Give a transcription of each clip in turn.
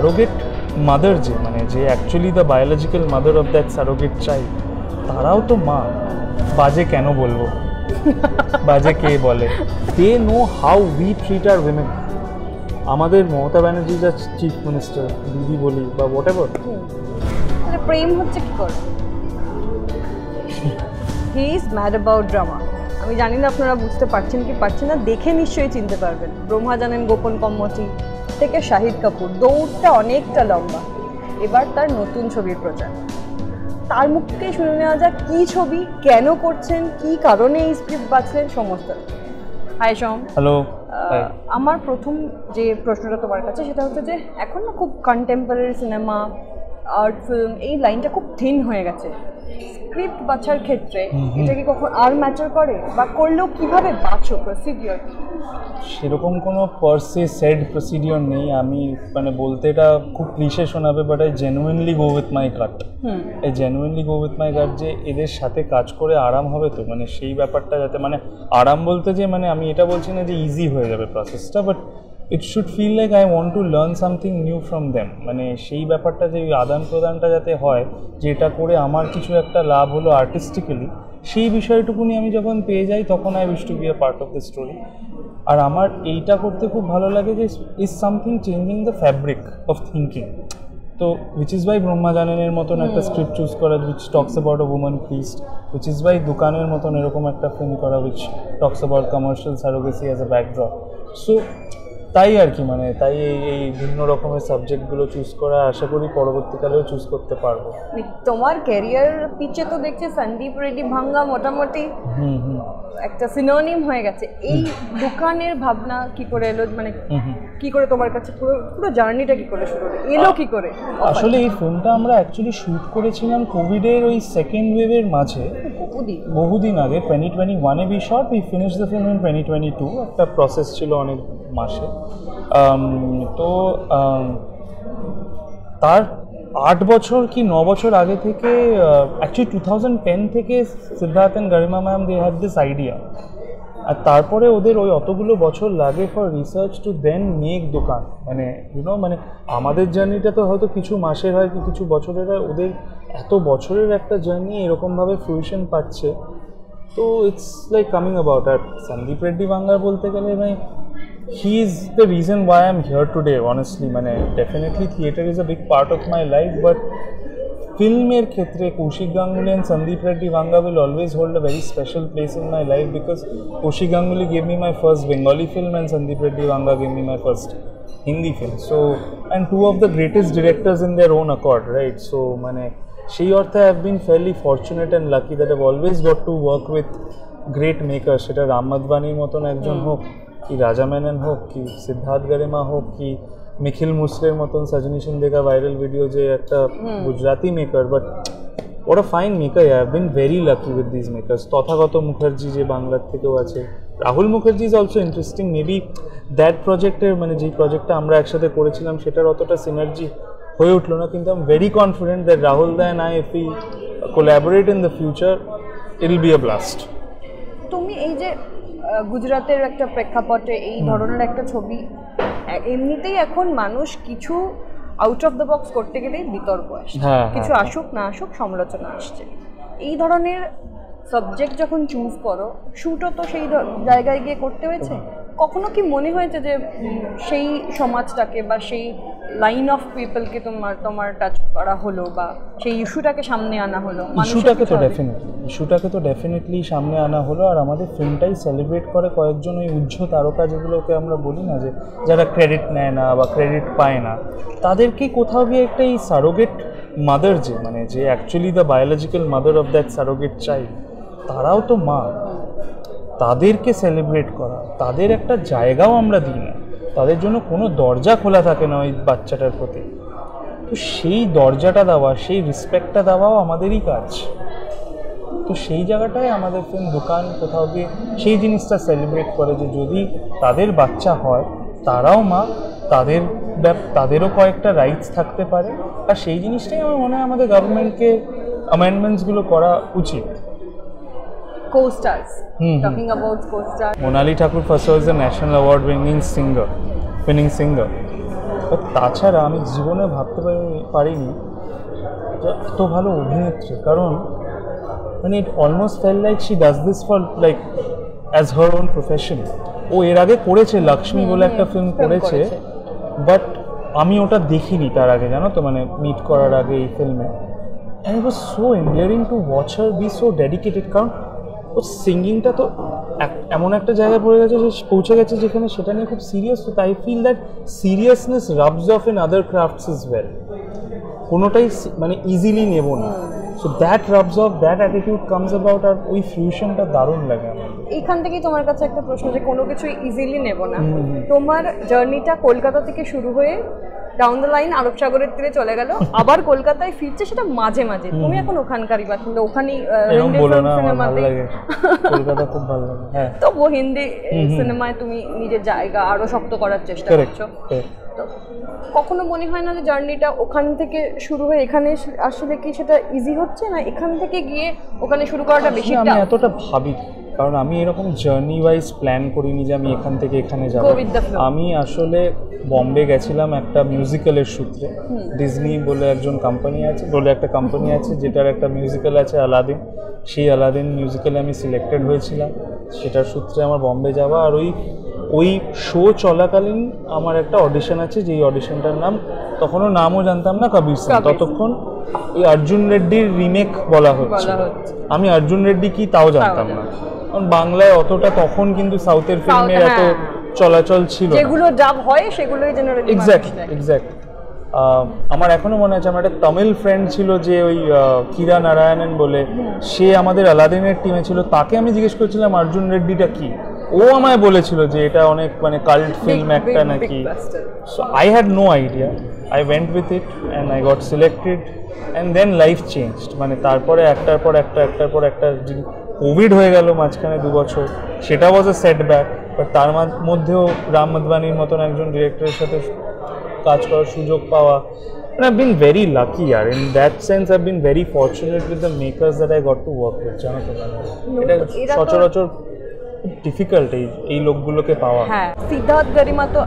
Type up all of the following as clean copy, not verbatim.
Surrogate mother যে মানে যে actually the biological mother of that surrogate child, তারাও তো মা। বাজে কেন বলবো, বাজে কে বলে? They know how we treat our women. আমাদের মমতা ব্যানার্জি যা চিফ মিনিস্টার দিদি বলি বা হোয়াট এভার, প্রেম হচ্ছে কি করে? He is mad about drama. আমি জানি না আপনারা বুঝতে পারছেন কি পারছেন না, দেখে নিশ্চয়ই চিনতে পারবেন। ব্রহ্মা জানেন গোপন কম্মতি থেকে শাহিদ কাপুর, দৌড়টা অনেকটা লম্বা। এবার তার নতুন ছবির প্রচার, তার মুখ থেকেই শুনে নেওয়া যাক কী ছবি, কেন করছেন, কী কারণে এই স্ক্রিপ্ট বাঁচলেন, সমস্ত। হাই সোম। হ্যালো। আমার প্রথম যে প্রশ্নটা তোমার কাছে সেটা হচ্ছে যে এখন না খুব কন্টেম্পোরারি সিনেমা, আর্ট ফিল্ম, এই লাইনটা খুব থিন হয়ে গেছে। স্ক্রিপ্ট বাছার ক্ষেত্রে এটা কি কখন আর ম্যাটার করে, বা করলেও কিভাবে বাছো, প্রসিডিওর? সেরকম কোনো পার্সে সেড প্রসিডিওর নেই। আমি মানে বলতে এটা খুব ক্লিশে শোনাবে, but I genuinely go with my gut. এই জেনুইনলি গো উইথ মাই গাট যে এদের সাথে কাজ করে আরাম হবে তো, মানে সেই ব্যাপারটা যাতে, মানে আরাম বলতে যে মানে আমি এটা বলছি না যে ইজি হয়ে যাবে প্রসেসটা, but it should feel like I want to learn something new from them. মানে সেই ব্যাপারটা যে আদান প্রদানটা যাতে হয়, যে এটা করে আমার কিছু একটা লাভ হলো আর্টিস্টিক্যালি, সেই বিষয়টুকুনি আমি যখন পেয়ে যাই তখন I wish to be a part of the story. আর আমার এইটা করতে খুব ভালো লাগে যে is something changing the fabric of thinking. তো উইচ ইজ বাই ব্রহ্মা জানেনের মতন একটা স্ক্রিপ্ট চুজ করা which talks about a women priest, which is by দোকানের মতন এরকম একটা ফিল্ম করা which talks about commercial surrogacy as a backdrop. So তাই আর কি, মানে তাই এই ভিন্ন রকমের সাবজেক্টগুলো চুজ করা, আশা করি পরবর্তীকালেও চুজ করতে পারবো। তোমার ক্যারিয়ার পিছে তো দেখছি সন্দীপ রেড্ডি ভাঙ্গা মোটামুটি একটা সিনোনিম হয়ে গেছে। এই দোকানের ভাবনা কি করে এলো, মানে কি করে তোমার কাছে পুরো জার্নিটা কি করে শুরু হলো, এলো কি করে? আসলে এই ফিল্মটা আমরা অ্যাকচুয়ালি শ্যুট করেছিলাম কোভিডের ওই সেকেন্ড ওয়েভের মাঝে, বহুদিন আগে। 2021-এ we shot, we finish the film in 2022। একটা প্রসেস ছিল অনেক মাসে। তো তার 8 বছর কি 9 বছর আগে থেকে, অ্যাকচুয়ালি 2010 থেকে Siddharth and Garima ma'am they had this idea. আর তারপরে ওদের ওই অতগুলো বছর লাগে for research to then make Dokaan. মানে ইউনো, মানে আমাদের জার্নিটা তো হয়তো কিছু মাসের হয় কি কিছু বছরের হয়, ওদের এত বছরের একটা জার্নি এরকমভাবে ফ্রুইশন পাচ্ছে। তো ইটস লাইক কামিং অ্যাবাউট। আর সন্দীপ রেড্ডি বাঙ্গার বলতে গেলে মানে he is the reason why I'm here today, honestly. মানে definitely theatre is a big part of my life, but ফিল্মের ক্ষেত্রে Kaushik Ganguly and Sandeep Reddy Vanga will always hold a very special place in my life, because Kaushik Ganguly gave me my first Bengali film and Sandeep Reddy Vanga gave me my first Hindi film. So, and two of the greatest directors in their own accord, right? So, মানে সেই অর্থে I have been fairly fortunate and lucky that I've always got to work with great makers. সেটা রাম মাধবানির মতন একজন হোক, কি রাজা মেনন হোক, কি সিদ্ধার্থ গরিমা হোক, কি নিখিল মুসলের মতন সজনী সিন্ধে কা ভাইরাল ভিডিও যে একটা Gujarati maker, but what a fine maker. I have been very lucky with these makers. Tathagata Mukherjee যে বাংলার থেকেও আছে, Rahul Mukherjee is also interesting. Maybe that প্রজেক্টের মানে যেই প্রজেক্টটা আমরা একসাথে করেছিলাম সেটার অতটা সিনার্জি হয়ে উঠলো না, কিন্তু I am very confident that Rahul da and I, if we collaborate in the future, it will be a blast. তুমি এই যে গুজরাটের একটা প্রেক্ষাপটে এই ধরনের একটা ছবি, এমনিতেই এখন মানুষ কিছু আউট অফ দ্য বক্স করতে গেলেই বিতর্ক আসছে, কিছু আসুক না আসুক সমালোচনা আসছে। এই ধরনের সাবজেক্ট যখন চুজ করো, শ্যুটও তো সেই জায়গায় গিয়ে করতে হয়েছে। কখনো কি মনে হয়েছে যে সেই সমাজটাকে বা সেই লাইন অফ পিপলকে তোমার টাচ করা হলো, বা সেই ইস্যুটাকে সামনে আনা হলো? ইস্যুটাকে তো ডেফিনেটলি সামনে আনা হলো। আর আমাদের ফিল্মটাই সেলিব্রেট করে কয়েকজন ওই উজ্জ্ব তারকা, যেগুলোকে আমরা বলি না যে যারা ক্রেডিট নেয় না বা ক্রেডিট পায় না, তাদেরকে কোথাও গিয়ে একটা এই সারোগেট মাদার যে মানে যে actually the biological mother of that surrogate child, তারাও তো মা। তাদেরকে সেলিব্রেট করা, তাদের একটা জায়গাও আমরা দিই না, তাদের জন্য কোনো দরজা খোলা থাকে না ওই বাচ্চাটার প্রতি। তো সেই দরজাটা দেওয়া, সেই রেসপেক্টটা দেওয়াও আমাদেরই কাজ। তো সেই জায়গাটায় আমাদের ফিল্ম দোকান কোথাও গিয়ে সেই জিনিসটা সেলিব্রেট করে যে যদি তাদের বাচ্চা হয়, তারাও মা, তাদেরও কয়েকটা রাইটস থাকতে পারে। আর সেই জিনিসটাই আমার মনে হয় আমাদের গভর্নমেন্টকে অ্যামেন্ডমেন্টসগুলো করা উচিত। Co-stars. Talking about co-stars. Monali Thakur Faso is a national award winning singer. But তাছাড়া আমি জীবনে ভাবতে পারিনি যে এত ভালো অভিনেত্রী, কারণ মানে it almost felt like she does this for like as her own profession. ও এর আগে করেছে লক্ষ্মী বলে একটা ফিল্ম করেছে, বাট আমি ওটা দেখিনি তার আগে, জানো তো, মানে মিট করার আগে এই ফিল্মে। And it was so endearing to watch her be so dedicated, কারণ ওর সিঙ্গিংটা তো এমন একটা জায়গায় পৌঁছে গেছে যেখানে সেটা নিয়ে খুব সিরিয়াস। তো I feel that seriousness rubs off in other crafts is well, কোনোটাই মানে ইজিলি নেব না। So that rubs off, that attitude comes about, আর ওই ফিউশনটা দারুণ লাগে আমার। এইখান থেকেই তোমার কাছে একটা প্রশ্ন, যে কোনো কিছু ইজিলি নেব না, তোমার জার্নিটা কলকাতা থেকে শুরু হয়ে ডাউন দ্য লাইন আরব সাগরের তীরে চলে গেল, আবার কলকাতায় ফিরছে, সেটা মাঝে মাঝে। তুমি এখন ওখানকারই বাসিন্দা, ওখানেই কলকাতা খুব ভালো লাগে। হ্যাঁ, তো ও হিন্দি সিনেমায় তুমি নিজের জায়গা আরো শক্ত করার চেষ্টা করছো। তো কখনো মনে হয় না যে জার্নিটা ওখান থেকে শুরু হয়ে এখানে আসলে কি সেটা ইজি হচ্ছে না, এখান থেকে গিয়ে ওখানে শুরু করাটা বেশি? আমি এতটা ভাবি, কারণ আমি এরকম জার্নি ওয়াইজ প্ল্যান করিনি যে আমি এখান থেকে এখানে যাব। আমি আসলে বম্বে গেছিলাম একটা মিউজিক্যালের সূত্রে। ডিজনি বলে একটা কোম্পানি আছে যেটার একটা মিউজিক্যাল আছে আলাদিন। সেই আলাদিন মিউজিক্যালে আমি সিলেক্টেড হয়েছিলাম, সেটার সূত্রে আমার বম্বে যাওয়া। আর ওই শো চলাকালীন আমার একটা অডিশন আছে, যেই অডিশনটার নাম, তখনও নামও জানতাম না, কবির সিং। ততক্ষণ এই অর্জুন রেড্ডির রিমেক বলা হচ্ছে। আমি অর্জুন রেড্ডি কি তাও জানতাম না, কারণ বাংলায় অতটা তখন কিন্তু সাউথের ফিল্মের এত চলাচল ছিল, যেগুলো ডাব হয় সেগুলোই জেনারেলি। এক্স্যাক্ট। আমার এখনো মনে আছে, আমার একটা তামিল ফ্রেন্ড ছিল যে ওই কিরা নারায়ণন বলে, সে আমাদের আলাদিনের টিমে ছিল। তাকে আমি জিজ্ঞেস করছিলাম অর্জুন রেড্ডিটা কি, ও আমায় বলেছিল যে এটা অনেক মানে কাল্ট ফিল্ম একটা নাকি। So I had no idea, I went with it and I got selected and then life changed. মানে তারপরে একটার পর একটা কোভিড হয়ে গেল মাঝখানে 2 বছর, সেটা ওয়াজ এ সেটব্যাক। বাট তার মধ্যেও রাম মাধবানির মতন একজন ডিরেক্টরের সাথে কাজ করার সুযোগ পাওয়া, and I've been very lucky, yaar. In that sense, I've been very fortunate with the makers that I got to work with. জানো তো, এটা সচরাচর ডিফিকাল্ট এই লোকগুলোকে পাওয়া। হ্যাঁ, সিদ্ধার্থ গরিমা তো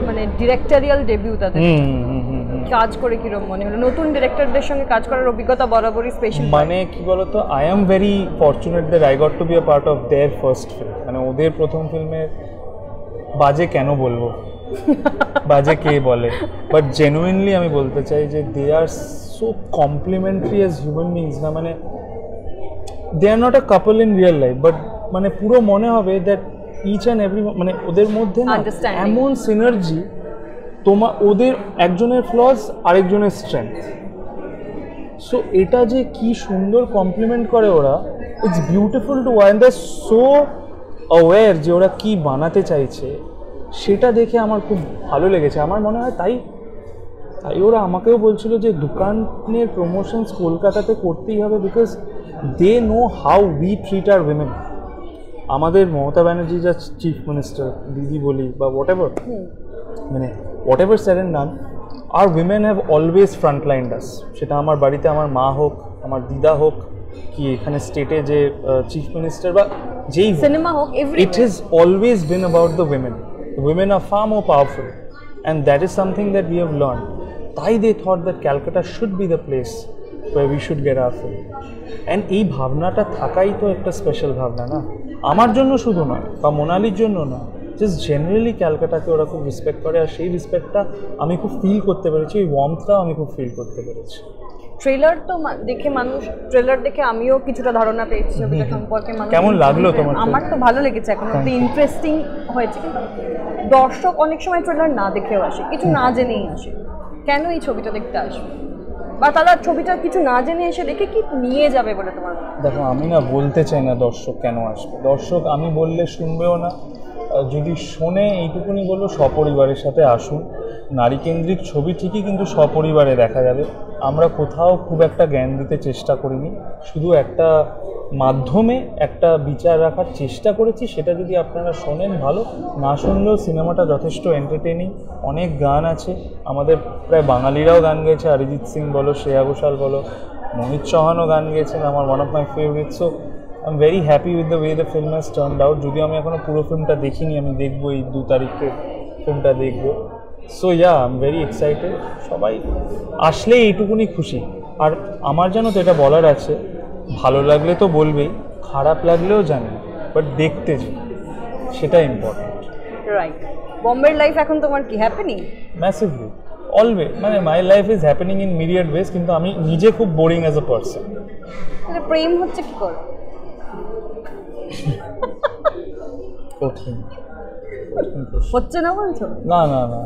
মানে ডিরেক্টরিয়াল ডেবিউ তাদের। কাজ করে কিরকম মনে হলো? নতুন ডিরেক্টরদের সঙ্গে কাজ করার অভিজ্ঞতা বরাবরই স্পেশাল। মানে কি বলতো, I am very fortunate that I got to be a part of their first film. মানে ওদের প্রথম ফিল্মের বাজে কেন বলবো, বাজে কে বলে, বাট জেনুইনলি আমি বলতে চাই যে they are so complementary as human beings না। মানে they are not a couple in real life, but মানে পুরো মনে হবে দ্যাট ইচ অ্যান্ড এভরি, মানে ওদের মধ্যে না এমন সিনার্জি, ওদের একজনের ফ্লস আরেকজনের স্ট্রেংথ। সো এটা যে কি সুন্দর কমপ্লিমেন্ট করে ওরা, it's beautiful to watch. They are so aware যে ওরা কি বানাতে চাইছে, সেটা দেখে আমার খুব ভালো লেগেছে। আমার মনে হয় তাই ওরা আমাকেও বলছিল যে দোকানের প্রমোশনস কলকাতাতে করতেই হবে, because they know how we treat our women. আমাদের মমতা ব্যানার্জি যা চিফ মিনিস্টার দিদি বলি বা whatever sir and none, আর women have always frontlined us. সেটা আমার বাড়িতে আমার মা হোক, আমার দিদা হোক, কি এখানে স্টেটে যে চিফ মিনিস্টার বা যেই সিনেমা হোক, it has always been about the women. Women are far more powerful, and that is something that we have learned. They thought that Calcutta should be the place where we should get our film. And এই ভাবনাটা থাকাই তো একটা special ভাবনা না, আমার জন্য শুধু নয় বা মোনালির জন্য না, জাস্ট জেনারেলি ক্যালকাটাকে ওরা খুব রেসপেক্ট করে। আর সেই রেসপেক্টটা আমি খুব ফিল করতে পেরেছি, ওই ওয়ার্মথটাও আমি খুব ফিল করতে পেরেছি। ট্রেলার তো দেখে ট্রেলার দেখে আমিও কিছুটা ধারণা পেয়েছি ছবিটা সম্পর্কে। কেমন লাগলো তোমার? আমার তো ভালো লেগেছে, এখন অব্দি ইন্টারেস্টিং হয়েছে। কিন্তু দর্শক অনেক সময় ট্রেলার না দেখেও আসে, কিছু না জেনেই আসে। কেন এই ছবিটা দেখতে আসবে, বা তারা ছবিটা কিছু না জেনে এসে দেখে কি নিয়ে যাবে বলে তোমার? দেখো, আমি না বলতে চাই না দর্শক কেন আসবে। দর্শক আমি বললে শুনবেও না, যদি শোনে এইটুকুনি বলবো সপরিবারের সাথে আসুন। নারীকেন্দ্রিক ছবি ঠিকই, কিন্তু সপরিবারে দেখা যাবে। আমরা কোথাও খুব একটা জ্ঞান দিতে চেষ্টা করিনি, শুধু একটা মাধ্যমে একটা বিচার রাখার চেষ্টা করেছি। সেটা যদি আপনারা শোনেন ভালো, না শুনলেও সিনেমাটা যথেষ্ট এন্টারটেনিং। অনেক গান আছে, আমাদের প্রায় বাঙালিরাও গান গেয়েছে, অরিজিৎ সিং বলো, শ্রেয়া ঘোষাল বলো, মোহিত চৌহানও গান গেয়েছেন, আমার one of my favourite. So I am very happy with the way the film has turned out. যদিও আমি এখনও পুরো ফিল্মটা দেখিনি, আমি দেখবো এই 2 তারিখে ফিল্মটা দেখবো। So I am very excited. সবাই আসলে এইটুকুনি খুশি। আর আমার জানো তো এটা বলার আছে, ভালো লাগলে তো বলবেই, খারাপ লাগলেও জানি, বাট দেখতে যে সেটা ইম্পর্টেন্ট। রাইট। বম্বের লাইফ এখন তোমার কি হ্যাপেনিং? ম্যাসিভলি, অলওয়েজ, মানে my life is happening in myriad ways, কিন্তু আমি নিজে খুব বোরিং অ্যাজ আ পার্সন। প্রেম হচ্ছে কি করে? কঠিন হচ্ছে না বলছো? না না না,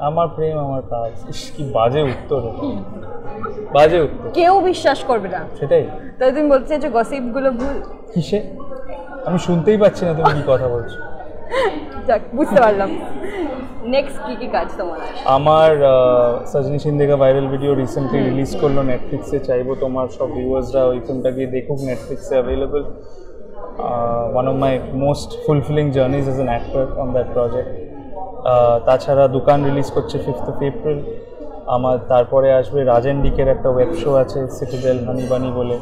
আমার প্রেম আমার কাজ। কি বাজে উত্তর, বাজে উত্তর। কেউ বিশ্বাস করবে না সেটাই। তাই তুমি বলতে চাইছো গসিপগুলো ভুল? কিসে? আমি শুনতেই পাচ্ছি না তুমি কি কথা বলছো। যাক, বুঝতে পারলাম। নেক্সট কি কি কাজ তোমার? আমার সজনী শিন্দে কা ভাইরাল ভিডিও রিসেন্টলি রিলিজ করলো নেটফ্লিক্সে। চাইবো তোমার সব ভিউয়ার্সরা ওই ফিল্মটা গিয়ে দেখুক, নেটফ্লিক্সে available. One of my most fulfilling জার্নিজ as an actor on that project. তাছাড়া দোকান রিলিজ করছে 5th এপ্রিল। আমার তারপরে আসবে রাজেন ডিকের একটা ওয়েব শো আছে সিটিডেল হানিবানি বলে,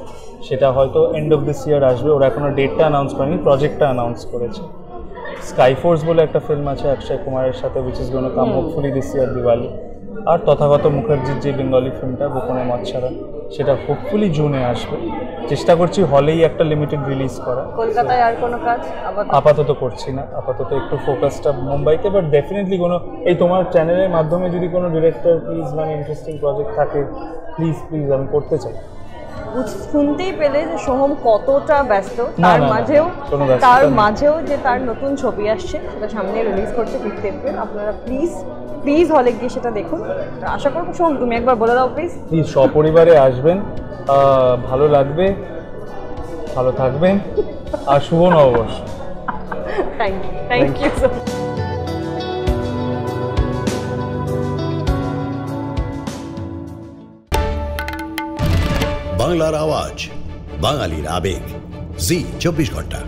সেটা হয়তো এন্ড অফ দিস ইয়ার আসবে। ওরা এখনও ডেটটা অ্যানাউন্স করেনি, প্রজেক্টটা অ্যানাউন্স করেছে। স্কাইফোর্স বলে একটা ফিল্ম আছে অক্ষয় কুমারের সাথে, which is gonna come hopefully this year Diwali. আর তথাগত মুখার্জির যে বেঙ্গলি ফিল্মটা গোপনে মৎসারা, সেটা হোপফুলি জুনে আসবে। চেষ্টা করছি হলেই একটা লিমিটেড রিলিজ করা। কলকাতায় আর কোনো কাজ আপাতত করছি না, আপাতত একটু ফোকাসটা মুম্বাইতে। বাট ডেফিনেটলি কোনো এই তোমার চ্যানেলের মাধ্যমে যদি কোনো ডিরেক্টর প্লিজ মানে ইন্টারেস্টিং প্রজেক্ট থাকে, প্লিজ প্লিজ আমি করতে চাই। শুনতেই পেলে যে সোহম কতটা ব্যস্ত, তার মাঝেও যে তার নতুন ছবি আসছে সেটা সামনে রিলিজ করছে 5th এপ্রিল। আপনারা প্লিজ হলে গিয়ে সেটা দেখুন। আশা করবো সোহম তুমি একবার বলে দাও প্লিজ। প্লিজ সপরিবারে আসবেন, ভালো লাগবে, ভালো থাকবেন, আর শুভ নববর্ষ। Thank you so much. বাংলার আওয়াজ, বাঙালির আবেগ, জি 24 ঘন্টা।